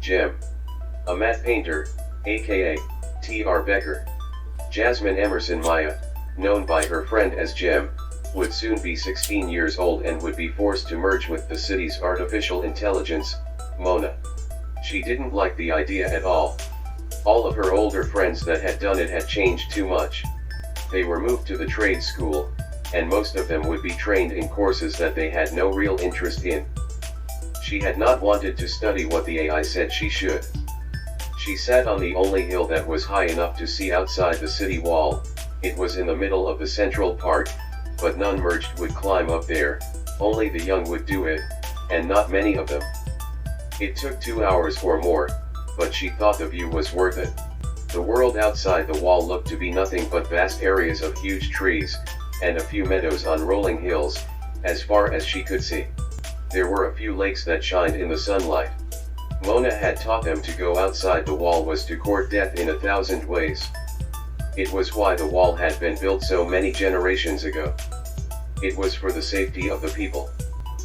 Jem. A matte painter, aka T.R. Becker. Jasmine Emerson Maya, known by her friend as Jem, would soon be 16 years old and would be forced to merge with the city's artificial intelligence, Mona. She didn't like the idea at all. All of her older friends that had done it had changed too much. They were moved to the trade school, and most of them would be trained in courses that they had no real interest in. She had not wanted to study what the AI said she should. She sat on the only hill that was high enough to see outside the city wall. It was in the middle of the Central Park, but none merged would climb up there, only the young would do it, and not many of them. It took 2 hours or more, but she thought the view was worth it. The world outside the wall looked to be nothing but vast areas of huge trees, and a few meadows on rolling hills, as far as she could see. There were a few lakes that shined in the sunlight. Mona had taught them to go outside the wall was to court death in 1,000 ways. It was why the wall had been built so many generations ago. It was for the safety of the people.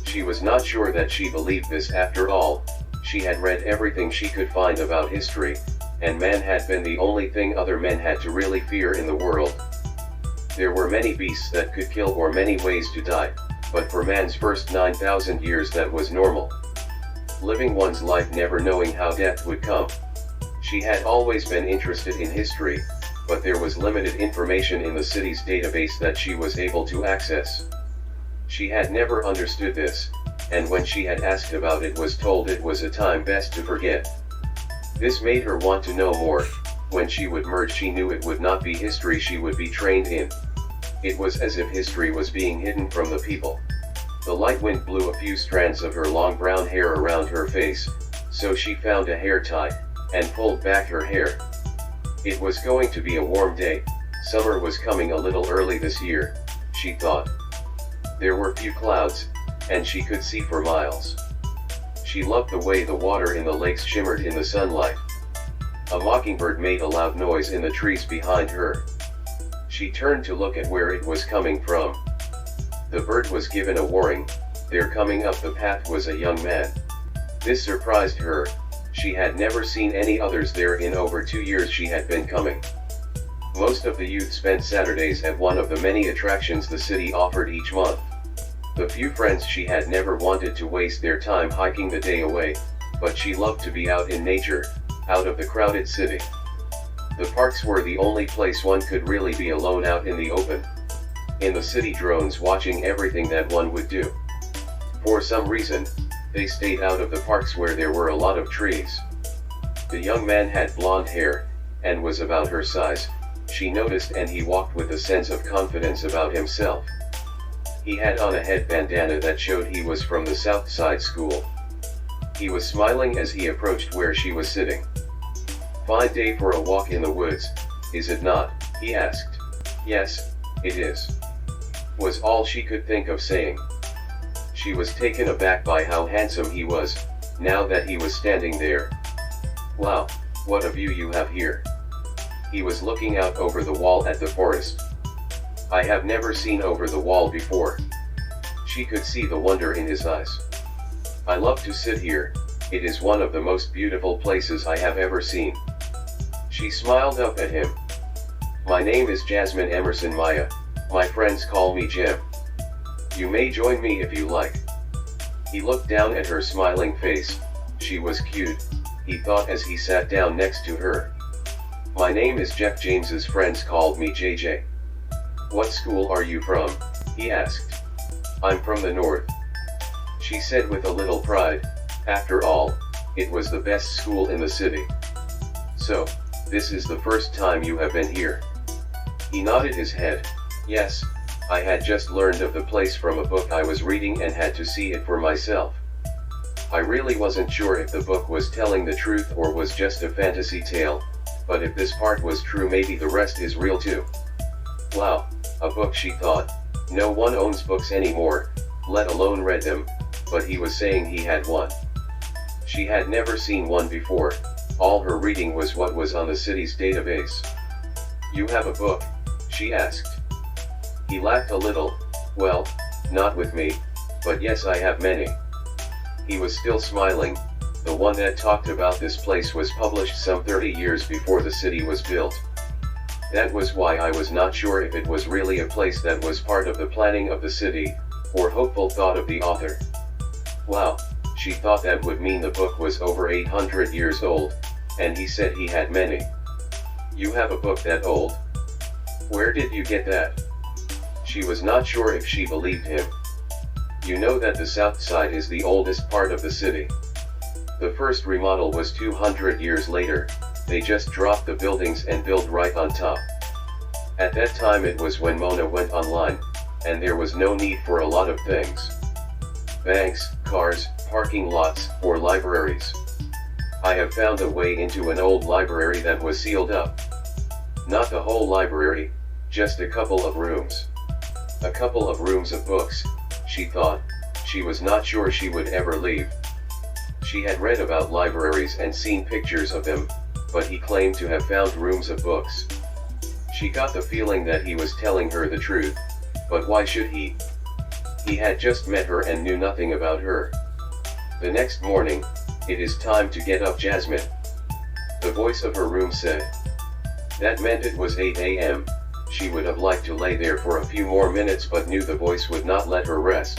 She was not sure that she believed this after all. She had read everything she could find about history, and man had been the only thing other men had to really fear in the world. There were many beasts that could kill or many ways to die, but for man's first 9,000 years that was normal. Living one's life never knowing how death would come. She had always been interested in history, but there was limited information in the city's database that she was able to access. She had never understood this, and when she had asked about it was told it was a time best to forget. This made her want to know more. When she would merge she knew it would not be history she would be trained in. It was as if history was being hidden from the people. The light wind blew a few strands of her long brown hair around her face, so she found a hair tie, and pulled back her hair. It was going to be a warm day. Summer was coming a little early this year, she thought. There were few clouds, and she could see for miles. She loved the way the water in the lakes shimmered in the sunlight. A mockingbird made a loud noise in the trees behind her. She turned to look at where it was coming from. The bird was given a warning. There coming up the path was a young man. This surprised her. She had never seen any others there in over 2 years she had been coming. Most of the youth spent Saturdays at one of the many attractions the city offered each month. The few friends she had never wanted to waste their time hiking the day away, but she loved to be out in nature, out of the crowded city. The parks were the only place one could really be alone out in the open. In the city, drones watching everything that one would do. For some reason, they stayed out of the parks where there were a lot of trees. The young man had blonde hair, and was about her size, she noticed, and he walked with a sense of confidence about himself. He had on a head bandana that showed he was from the South Side School. He was smiling as he approached where she was sitting. "Fine day for a walk in the woods, is it not?" he asked. "Yes, it is," was all she could think of saying. She was taken aback by how handsome he was, now that he was standing there. "Wow, what a view you have here." He was looking out over the wall at the forest. "I have never seen over the wall before." She could see the wonder in his eyes. "I love to sit here, it is one of the most beautiful places I have ever seen." She smiled up at him. "My name is Jasmine Emerson Maya, my friends call me Jem. You may join me if you like." He looked down at her smiling face. She was cute, he thought as he sat down next to her. "My name is Jeff, James's friends called me JJ. What school are you from?" he asked. "I'm from the north," she said with a little pride. After all, it was the best school in the city. "So, this is the first time you have been here?" He nodded his head. "Yes, I had just learned of the place from a book I was reading and had to see it for myself. I really wasn't sure if the book was telling the truth or was just a fantasy tale, but if this part was true maybe the rest is real too." Wow, a book, she thought. No one owns books anymore, let alone read them, but he was saying he had one. She had never seen one before. All her reading was what was on the city's database. "You have a book?" she asked. He laughed a little. "Well, not with me, but yes, I have many." He was still smiling, The one that talked about this place was published some 30 years before the city was built. That was why I was not sure if it was really a place that was part of the planning of the city, or hopeful thought of the author. Wow, she thought that would mean the book was over 800 years old, and he said he had many. You have a book that old? Where did you get that? She was not sure if she believed him. You know that the south side is the oldest part of the city. The first remodel was 200 years later. They just dropped the buildings and built right on top. At that time it was when Mona went online, and there was no need for a lot of things. Banks, cars, parking lots, or libraries. I have found a way into an old library that was sealed up. Not the whole library, just a couple of rooms. A couple of rooms of books, she thought. She was not sure she would ever leave. She had read about libraries and seen pictures of them, but he claimed to have found rooms of books. She got the feeling that he was telling her the truth, but why should he? He had just met her and knew nothing about her. The next morning, "It is time to get up, Jasmine," the voice of her room said. That meant it was 8 a.m. She would have liked to lay there for a few more minutes but knew the voice would not let her rest.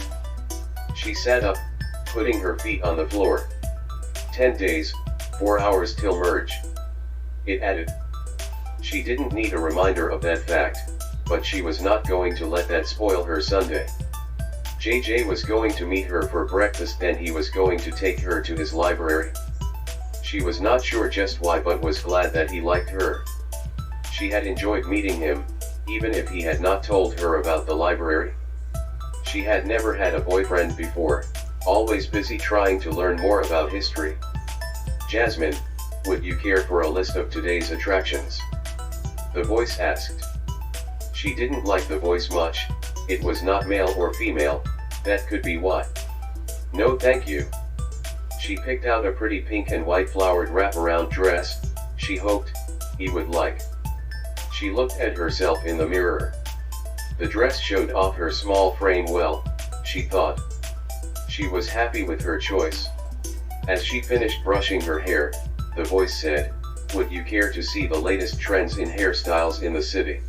She sat up, putting her feet on the floor. 10 days, 4 hours till merge. It added. She didn't need a reminder of that fact, but she was not going to let that spoil her Sunday. JJ was going to meet her for breakfast, then he was going to take her to his library. She was not sure just why but was glad that he liked her. She had enjoyed meeting him, even if he had not told her about the library. She had never had a boyfriend before, always busy trying to learn more about history. "Jasmine, would you care for a list of today's attractions?" the voice asked. She didn't like the voice much. It was not male or female, that could be why. "No thank you." She picked out a pretty pink and white flowered wraparound dress, she hoped he would like. She looked at herself in the mirror. The dress showed off her small frame well, she thought. She was happy with her choice. As she finished brushing her hair, the voice said, "Would you care to see the latest trends in hairstyles in the city?"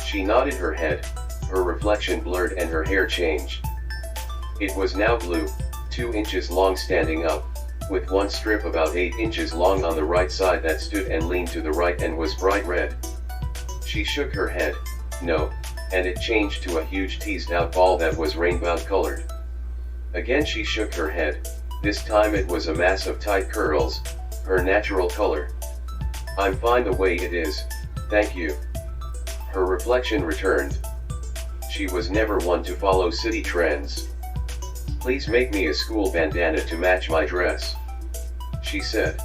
She nodded her head, her reflection blurred and her hair changed. It was now blue, 2 inches long standing up, with one strip about 8 inches long on the right side that stood and leaned to the right and was bright red. She shook her head, no, and it changed to a huge teased out ball that was rainbow colored. Again she shook her head, this time it was a mass of tight curls, her natural color. "I'm fine the way it is, thank you." Her reflection returned. She was never one to follow city trends. "Please make me a school bandana to match my dress," she said.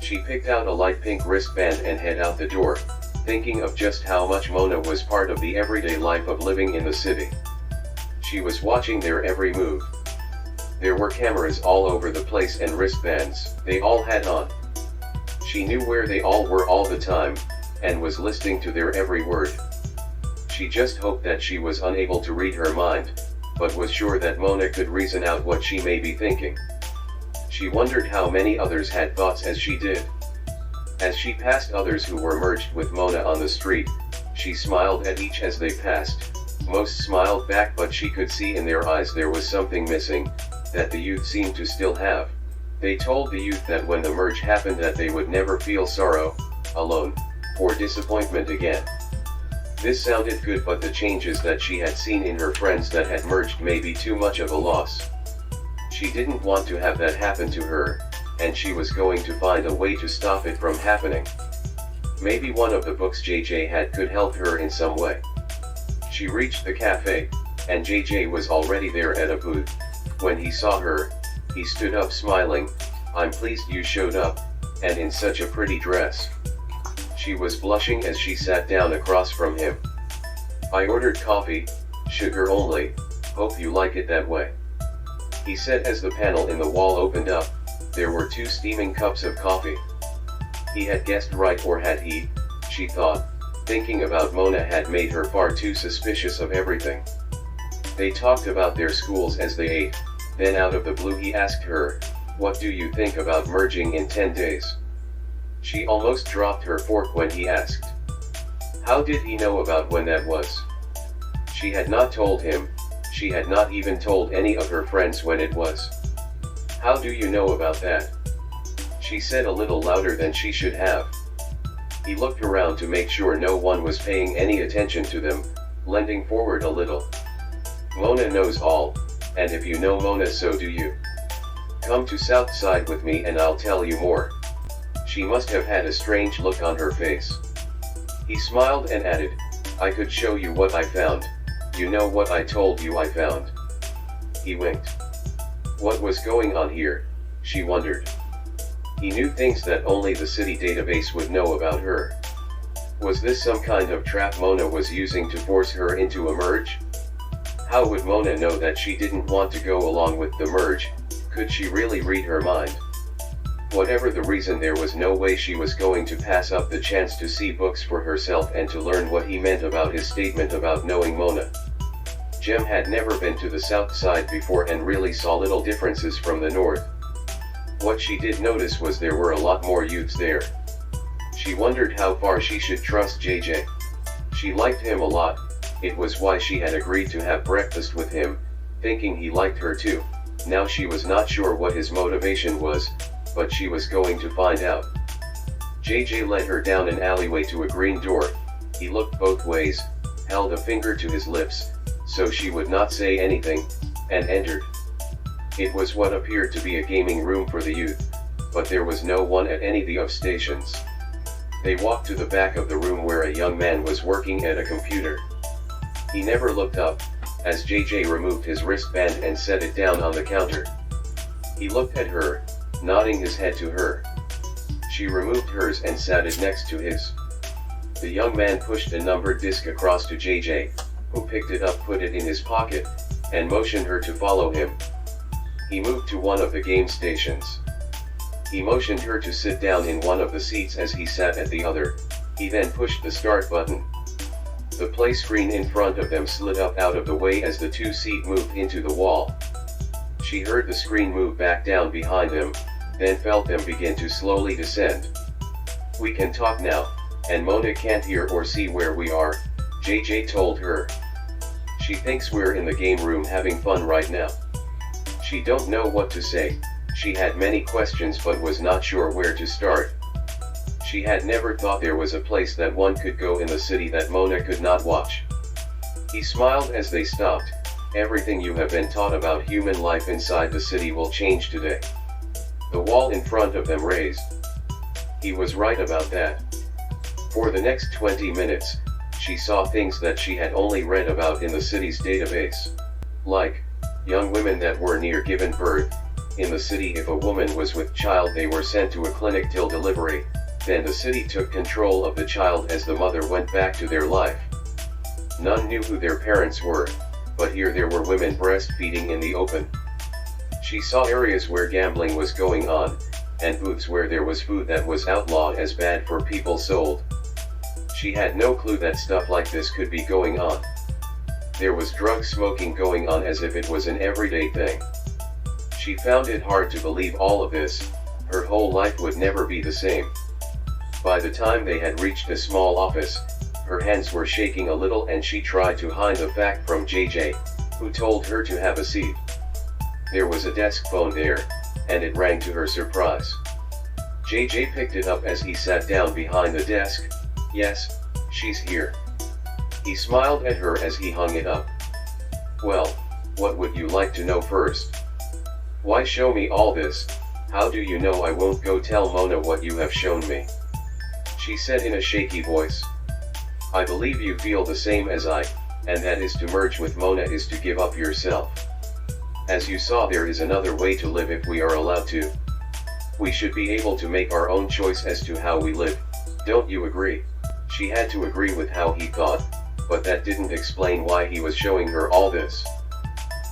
She picked out a light pink wristband and headed out the door, thinking of just how much Mona was part of the everyday life of living in the city. She was watching their every move. There were cameras all over the place and wristbands they all had on. She knew where they all were all the time, and was listening to their every word. She just hoped that she was unable to read her mind, but was sure that Mona could reason out what she may be thinking. She wondered how many others had thoughts as she did. As she passed others who were merged with Mona on the street, she smiled at each as they passed. Most smiled back, but she could see in their eyes there was something missing, that the youth seemed to still have. They told the youth that when the merge happened that they would never feel sorrow, alone, or disappointment again. This sounded good, but the changes that she had seen in her friends that had merged may be too much of a loss. She didn't want to have that happen to her, and she was going to find a way to stop it from happening. Maybe one of the books JJ had could help her in some way. She reached the cafe, and JJ was already there at a booth. When he saw her, he stood up smiling. "I'm pleased you showed up, and in such a pretty dress." She was blushing as she sat down across from him. "I ordered coffee, sugar only, hope you like it that way," he said as the panel in the wall opened up. There were 2 steaming cups of coffee. He had guessed right, or had he? She thought. Thinking about Mona had made her far too suspicious of everything. They talked about their schools as they ate, then out of the blue he asked her, What do you think about merging in 10 days? She almost dropped her fork when he asked. How did he know about when that was? She had not told him, she had not even told any of her friends when it was. How do you know about that? She said a little louder than she should have. He looked around to make sure no one was paying any attention to them, leaning forward a little. Mona knows all, and if you know Mona, so do you. Come to Southside with me and I'll tell you more. She must have had a strange look on her face. He smiled and added, I could show you what I found. You know what I told you I found? He winked. What was going on here, she wondered. He knew things that only the city database would know about her. Was this some kind of trap Mona was using to force her into a merge? How would Mona know that she didn't want to go along with the merge? Could she really read her mind? Whatever the reason, there was no way she was going to pass up the chance to see books for herself and to learn what he meant about his statement about knowing Mona. Jem had never been to the South Side before and really saw little differences from the North. What she did notice was there were a lot more youths there. She wondered how far she should trust JJ. She liked him a lot, it was why she had agreed to have breakfast with him, thinking he liked her too. Now she was not sure what his motivation was, but she was going to find out. JJ led her down an alleyway to a green door. He looked both ways, held a finger to his lips, so she would not say anything, and entered. It was what appeared to be a gaming room for the youth, but there was no one at any of stations. They walked to the back of the room where a young man was working at a computer. He never looked up, as JJ removed his wristband and set it down on the counter. He looked at her, nodding his head to her. She removed hers and sat it next to his. The young man pushed a numbered disc across to JJ, who picked it up, put it in his pocket, and motioned her to follow him. He moved to one of the game stations. He motioned her to sit down in one of the seats as he sat at the other. He then pushed the start button. The play screen in front of them slid up out of the way as the two-seat moved into the wall. She heard the screen move back down behind them, then felt them begin to slowly descend. We can talk now, and Mona can't hear or see where we are, JJ told her. She thinks we're in the game room having fun right now. She don't know what to say. She had many questions but was not sure where to start. She had never thought there was a place that one could go in the city that Mona could not watch. He smiled as they stopped. Everything you have been taught about human life inside the city will change today. The wall in front of them raised. He was right about that. For the next 20 minutes, she saw things that she had only read about in the city's database. Like, young women that were near giving birth. In the city, if a woman was with child, they were sent to a clinic till delivery. Then the city took control of the child as the mother went back to their life. None knew who their parents were, but here there were women breastfeeding in the open. She saw areas where gambling was going on, and booths where there was food that was outlawed as bad for people sold. She had no clue that stuff like this could be going on. There was drug smoking going on as if it was an everyday thing. She found it hard to believe all of this. Her whole life would never be the same. By the time they had reached a small office, her hands were shaking a little and she tried to hide the fact from JJ, who told her to have a seat. There was a desk phone there, and it rang to her surprise. JJ picked it up as he sat down behind the desk. Yes, she's here. He smiled at her as he hung it up. Well, what would you like to know first? Why show me all this? How do you know I won't go tell Mona what you have shown me? She said in a shaky voice. I believe you feel the same as I, and that is to merge with Mona is to give up yourself. As you saw, there is another way to live if we are allowed to. We should be able to make our own choice as to how we live. Don't you agree? She had to agree with how he thought, but that didn't explain why he was showing her all this.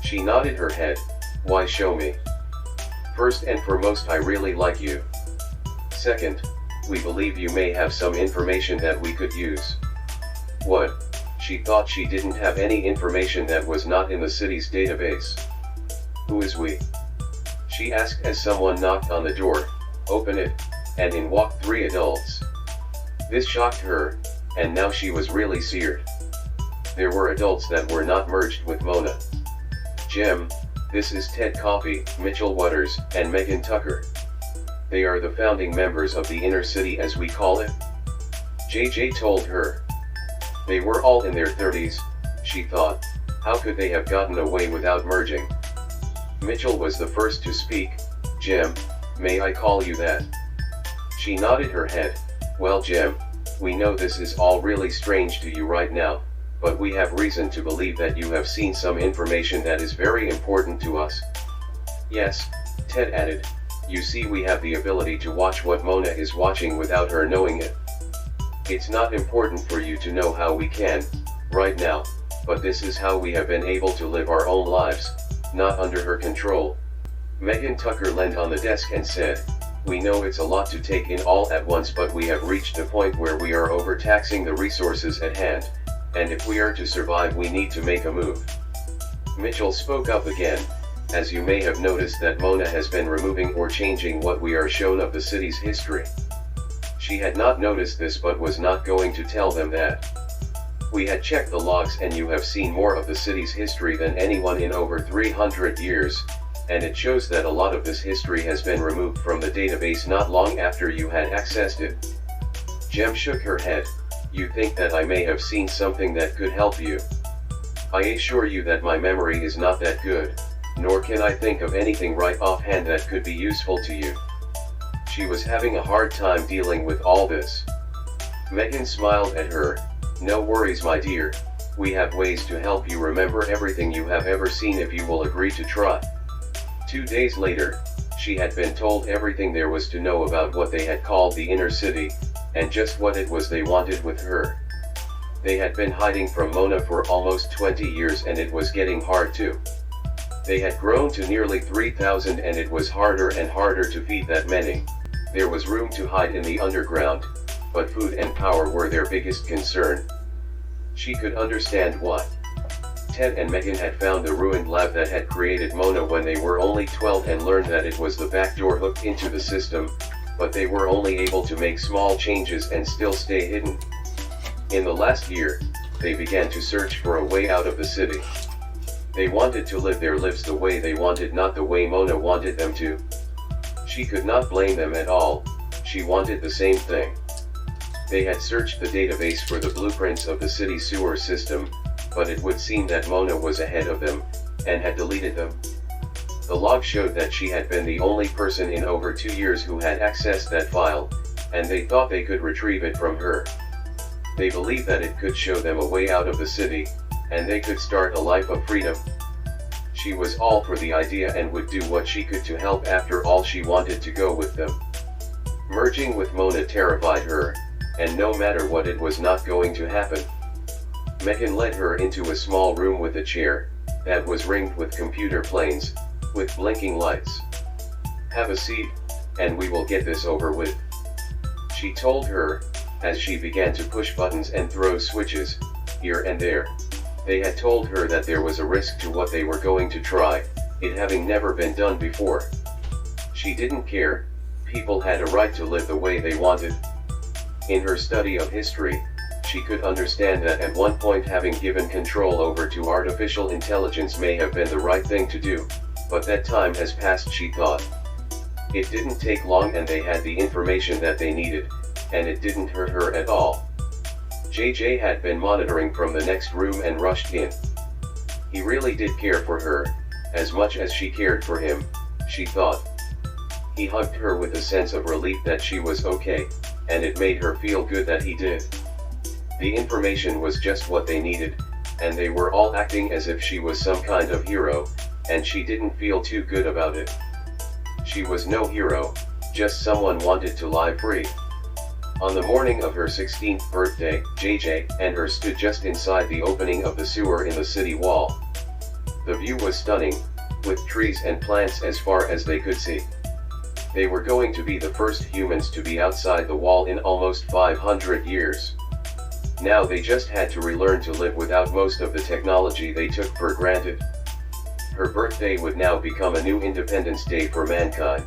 She nodded her head. Why show me? First and foremost, I really like you. Second, we believe you may have some information that we could use. What? She thought she didn't have any information that was not in the city's database. Who is we? she asked as someone knocked on the door. "Open it," and in walked 3 adults. This shocked her, and now she was really seared. There were adults that were not merged with Mona. "Jem, this is Ted Coffey, Mitchell Waters, and Megan Tucker. They are the founding members of the inner city as we call it," JJ told her. They were all in their 30s, she thought. How could they have gotten away without merging? Mitchell was the first to speak. "Jem, may I call you that?" She nodded her head. "Well, Jem, we know this is all really strange to you right now, but we have reason to believe that you have seen some information that is very important to us." "Yes," Ted added. "You see, we have the ability to watch what Mona is watching without her knowing it. It's not important for you to know how we can, right now, but this is how we have been able to live our own lives, not under her control." Megan Tucker leaned on the desk and said, "We know it's a lot to take in all at once, but we have reached a point where we are overtaxing the resources at hand, and if we are to survive we need to make a move." Mitchell spoke up again. "As you may have noticed that Mona has been removing or changing what we are shown of the city's history." She had not noticed this but was not going to tell them that. "We had checked the logs and you have seen more of the city's history than anyone in over 300 years, and it shows that a lot of this history has been removed from the database not long after you had accessed it." Jem shook her head. "You think that I may have seen something that could help you? I assure you that my memory is not that good, nor can I think of anything right offhand that could be useful to you." She was having a hard time dealing with all this. Megan smiled at her. "No worries, my dear. We have ways to help you remember everything you have ever seen if you will agree to try." 2 days later, she had been told everything there was to know about what they had called the inner city, and just what it was they wanted with her. They had been hiding from Mona for almost 20 years and it was getting hard too. They had grown to nearly 3,000 and it was harder and harder to feed that many. There was room to hide in the underground, but food and power were their biggest concern. She could understand why. Ted and Megan had found the ruined lab that had created Mona when they were only 12 and learned that it was the backdoor hooked into the system, but they were only able to make small changes and still stay hidden. In the last year, they began to search for a way out of the city. They wanted to live their lives the way they wanted, not the way Mona wanted them to. She could not blame them at all. She wanted the same thing. They had searched the database for the blueprints of the city sewer system, but it would seem that Mona was ahead of them, and had deleted them. The log showed that she had been the only person in over 2 years who had accessed that file, and they thought they could retrieve it from her. They believed that it could show them a way out of the city, and they could start a life of freedom. She was all for the idea and would do what she could to help. After all, she wanted to go with them. Merging with Mona terrified her, and no matter what, it was not going to happen. Megan led her into a small room with a chair that was ringed with computer planes, with blinking lights. "Have a seat, and we will get this over with," she told her, as she began to push buttons and throw switches, here and there. They had told her that there was a risk to what they were going to try, it having never been done before. She didn't care. People had a right to live the way they wanted. In her study of history, she could understand that at one point having given control over to artificial intelligence may have been the right thing to do, but that time has passed, she thought. It didn't take long and they had the information that they needed, and it didn't hurt her at all. JJ had been monitoring from the next room and rushed in. He really did care for her, as much as she cared for him, she thought. He hugged her with a sense of relief that she was okay, and it made her feel good that he did. The information was just what they needed, and they were all acting as if she was some kind of hero, and she didn't feel too good about it. She was no hero, just someone wanted to lie free. On the morning of her 16th birthday, JJ and her stood just inside the opening of the sewer in the city wall. The view was stunning, with trees and plants as far as they could see. They were going to be the first humans to be outside the wall in almost 500 years. Now they just had to relearn to live without most of the technology they took for granted. Her birthday would now become a new Independence Day for mankind.